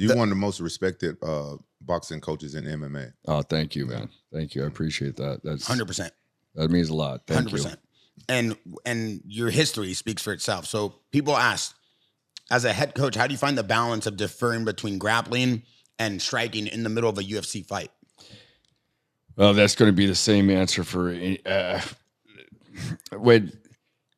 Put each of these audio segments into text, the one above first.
You're one of the most respected boxing coaches in MMA. Oh, thank you, man. Thank you. I appreciate that. That's 100%. That means a lot. Thank 100%. you. And your history speaks for itself. So people ask, as a head coach, how do you find the balance of deferring between grappling and striking in the middle of a UFC fight? Well, that's going to be the same answer for when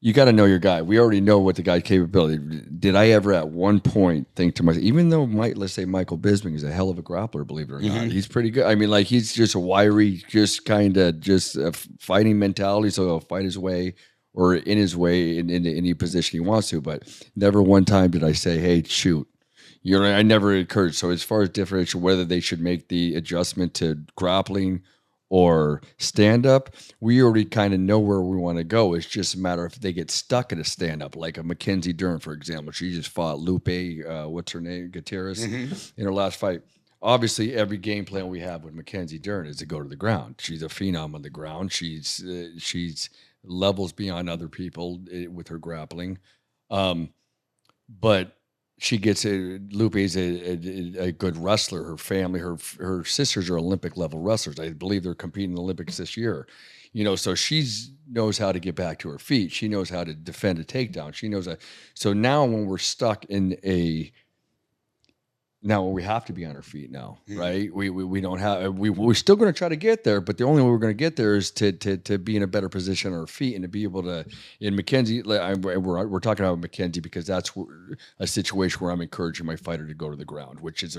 you got to know your guy. We already know what the guy's capability. Did I ever at one point think to myself, even though let's say Michael Bisping is a hell of a grappler, believe it or not, he's pretty good. I mean, like he's just a wiry, just kind of just a fighting mentality. So he'll fight his way or in his way in any position he wants to. But never one time did I say, hey, shoot. You know, I never encouraged. So as far as differential, whether they should make the adjustment to grappling or stand up, we already kind of know where we want to go. It's just a matter if they get stuck at a stand up, like a Mackenzie Dern, for example. She just fought Lupe, what's her name, Gutierrez, in her last fight. Obviously, every game plan we have with Mackenzie Dern is to go to the ground. She's a phenom on the ground. She's levels beyond other people with her grappling, but she gets Lupe's a good wrestler. Her family, her sisters are Olympic level wrestlers. I believe they're competing in the Olympics this year. You know, so knows how to get back to her feet. She knows how to defend a takedown. She knows that. So now when we're stuck in now we have to be on our feet now, right? We don't have, we're still going to try to get there, but the only way we're going to get there is to be in a better position on our feet and to be able to, in Mackenzie, we're talking about Mackenzie because that's a situation where I'm encouraging my fighter to go to the ground, which is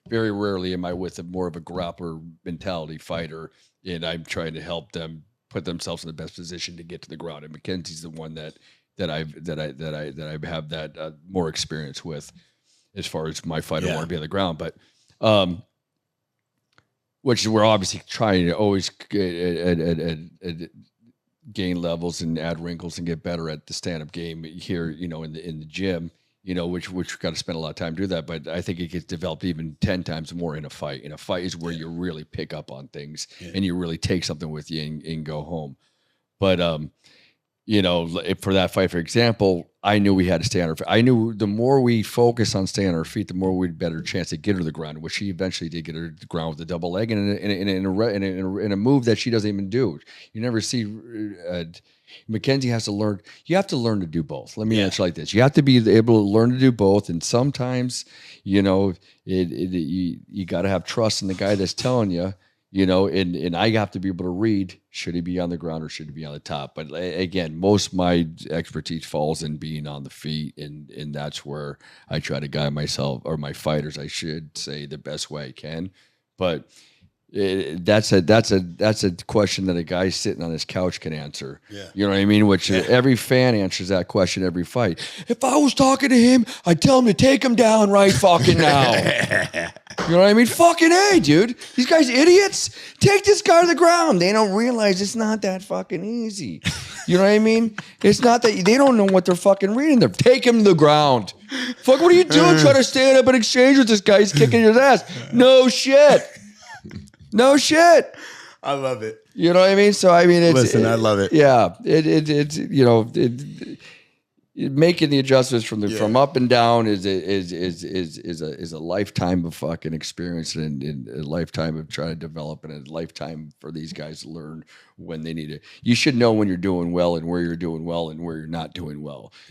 very rarely am I with more of a grappler mentality fighter, and I'm trying to help them put themselves in the best position to get to the ground. And Mackenzie's the one that I have that more experience with. As far as my fighter want to be on the ground, but which we're obviously trying to always gain levels and add wrinkles and get better at the stand-up game here, you know, in the gym, you know, which we've got to spend a lot of time to do that. But I think it gets developed even 10 times more in a fight. In a fight is where you really pick up on things and you really take something with you and go home. But you know, for that fight, for example, I knew we had to stay on our feet. I knew the more we focus on staying on our feet, the more we'd better chance to get her to the ground, which she eventually did get her to the ground with a double leg and in a move that she doesn't even do. You never see Mackenzie has to learn. You have to learn to do both. Let me answer like this. You have to be able to learn to do both. And sometimes, you know, you got to have trust in the guy that's telling you. You know, and I have to be able to read, should he be on the ground or should he be on the top? But again, most of my expertise falls in being on the feet, and that's where I try to guide myself, or my fighters, I should say, the best way I can. But that's a question that a guy sitting on his couch can answer. Yeah. You know what I mean? Which every fan answers that question every fight. If I was talking to him, I'd tell him to take him down right fucking now. You know what I mean? Fucking A, dude. These guys idiots. Take this guy to the ground. They don't realize it's not that fucking easy. You know what I mean? It's not that they don't know what they're fucking reading. They're take him to the ground. Fuck, what are you doing? Trying to stand up and exchange with this guy? He's kicking his ass. No shit. No shit. I love it. You know what I mean? So I mean, I love it. Yeah, it's you know, making the adjustments from up and down is a lifetime of fucking experience and a lifetime of trying to develop and a lifetime for these guys to learn when they need it. You should know when you're doing well and where you're doing well and where you're not doing well.